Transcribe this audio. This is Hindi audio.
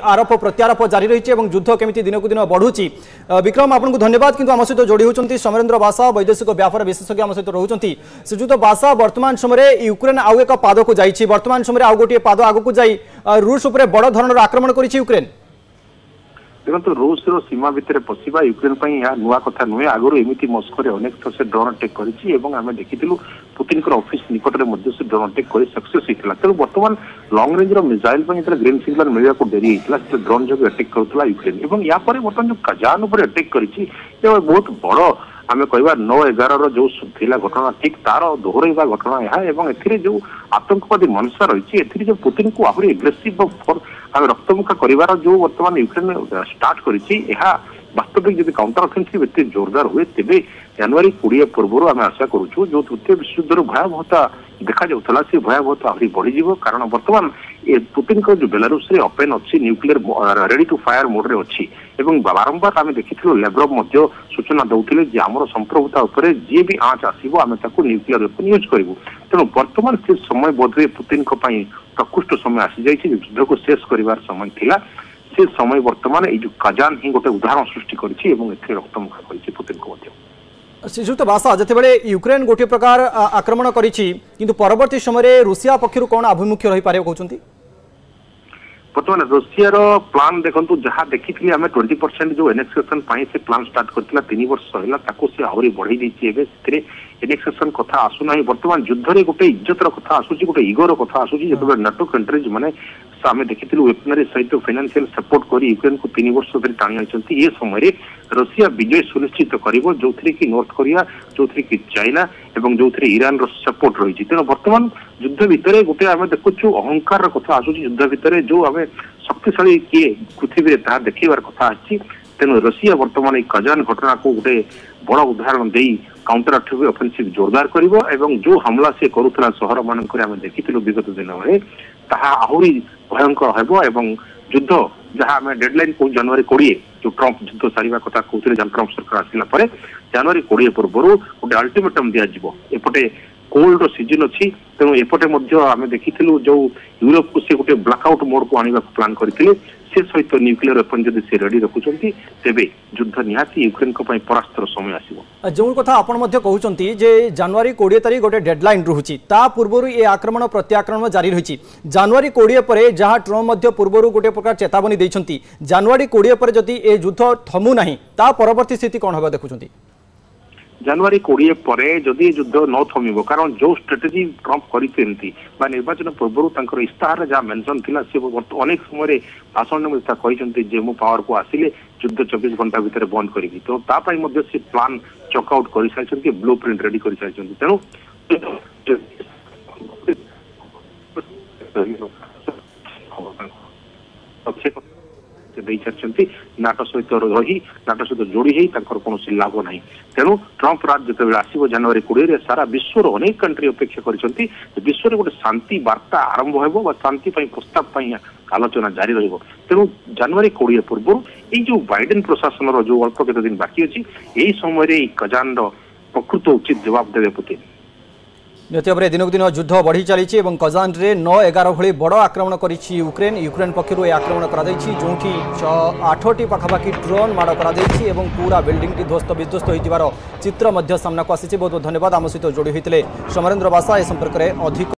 आरोप प्रत्यारोप जारी रही है युद्ध केमी दिन को दिन बढ़ुची। विक्रम आपको धन्यवाद। किंतु आम सहित जोड़ी होती समरेन्द्र बासा वैदेशिक व्यापार विशेषज्ञ आम सहित रोचे। श्रीजुत बासा वर्तमान समय यूक्रेन आउ एक पाद को जाइए वर्तमान समय आउ गोटे पाद आगक जाई रूस उपर बड़ धरण आक्रमण कर यूक्रेन। देखो रूस सीमा भितर पशिबा यूक्रेन यह नुआ कथा नुहे आगु एमती मस्को अनेक थर से ड्रोन अटैक कर देखिलु पुतिन ऑफिस निकट में से ड्रोन अटैक कर सक्सेस होता तेणु बर्तमान lung range Michael Green signal मिलने को डेरी होता ड्रोन जो अटैक करुला यूक्रेन और या बर्तमान जो कजान उपर अटैक कर बहुत बड़ आम कह 9/11 जो थिला घटना ठीक तार दोहरवा घटना यह जो आतंकवादी मनसा रही जो पुतिन को आहरी एग्रेसिव आम रक्तमुखा कर जो बर्तमान यूक्रेन स्टार्ट कर वास्तविक जब काउंटर ऑफेंसिव एत जोरदार हुए तेज जनवरी 20 पूर्व आम आशा करुचु जो तृतीय विश्वयुद्ध भयावहता देखा जाऊला से भयावहता आहरी बढ़ी कारण बर्तमान पुतिन जो बेलारूस रे ओपन अच्छी nuclear ready to fire mode रे अच्छी बारंबार आम देखी लेब्रोव सूचना दौले आमर संप्रभुता उपर जी भी आँच आसो आम न्यूक्लियर वेपन यूज करूँ तेणु बर्तमान से समय बोधे पुतिन प्रकृष्ट समय आसी जाइए युद्ध को शेष कर समय थिला से समय बर्तमान ये कजान ही गोटे उदाहरण सृष्टि करी रक्तमुखा कर पुतिन को। श्रीजुत बासा जितेबाला यूक्रेन गोटे प्रकार आक्रमण करिंतु परवर्ती समय रूसिया पक्षर कौन आभिमुख्य रही पारे कहते बर्तमान रूसियार प्लान देखो जहाँ देखी आम 20% जो एनेक्सेशन से प्लान स्टार्ट करता 3 वर्ष है से आहरी बढ़ई देती एनेक्सेशन कथा आसुना बर्तमान युद्ध गोटे इज्जतर कथा आसूसी गोटे इगोर कथा आसूसी जो नाटो कंट्रीज माने आम देखी वेपनरी सहित फाइनेंशियल सपोर्ट कर यूक्रेन को 3 वर्ष धरी टाणी आनी ये समय रशिया विजय सुनिश्चित कर जो कि नॉर्थ कोरिया जो कि चाइना और जो ईरान सपोर्ट रही तेणु बर्तमान युद्ध भितर गोटे आम देखु अहंकार कथा आसूसी युद्ध भितर जो आम शक्तिशाली किए पृथ्वी देखार कथा आसी तेणु रशिया बर्तमान ये कजान घटना को गोटे बड़ उदाहरण दे काउंटर ऑफेंसिव जोरदार कर जो हमला से करुला सहर मानक देखी विगत दिन में आहरी भयंकर हेबो युद्ध जहाँ आम डेडलाइन को जनवरी 20 जो ट्रंप युद्ध सारिबा कथा कहते ट्रंप सरकार आसला जनवरी 20 पूर्व गोटे अल्टिमेटम दिज्व एपटे कोल्ड सीजन अच्छी तेणु एपटे आम देखी जो यूरोप को सी गोटे ब्लैकआउट मोड को आने प्लान करते से सहित न्यूक्लियर वेपन जब से रेडी रखुंट तेरे युद्ध निहाती यूक्रेन परास्तर समय आसो जो कथा आपण कहते जनवरी 20 तारीख गोटे डेडलाइन रोचे पूर्व ये आक्रमण प्रत्याक्रमण जारी रही जनवरी 20 पर जहाँ ट्रम्प पूर्व गोटे प्रकार चेतावनी देते जनवरी 20 पर जदि ये युद्ध थमु ना परवर्ती स्थिति कौन होगा देखुं जनवरी 20 पर जदि युद्ध न थमिब कारण जो स्ट्रेटेजी ट्रंप करते निर्वाचन पूर्व इस्ताहार जहाँ मेंशन थिला से अनेक समय भाषण में कहते मु पावर को आसिले युद्ध 24 घंटा भितर बंद करी तो से प्लान चकआउट कर सारी ब्लू प्रिंट रेडी कर सारी तेणु नाटो सहित रही नाटो सहित जोड़ी कौन लाभ ना तेणु ट्रंप राज जो आसो जनवरी 20 सारा विश्वर अनेक कंट्री अपेक्षा कर विश्व गोटे शांति वार्ता आरंभ हो शांति प्रस्ताव आलोचना जारी तेणु जनवरी 20 पूर्व ये जो बाइडेन प्रशासन जो अल्प केत दिन बाकी अच्छी यही समय कजान प्रकृत उचित जवाब देवे पुतिन। निहत भाव दिन को दिन युद्ध बढ़ी चली कजान रे 9/11 भली बड़ आक्रमण कर यूक्रेन पक्षर यह आक्रमण कर जो 8टी पाखापाखि ड्रोन माड़ कर पूरा बिल्डिंग टी ध्वस्त विध्वस्त होइतिबार चित्र सामना को आसी। बहुत बहुत धन्यवाद आम सहित जोड़ी होते समरेन्द्र बासा ए संपर्क में अधिक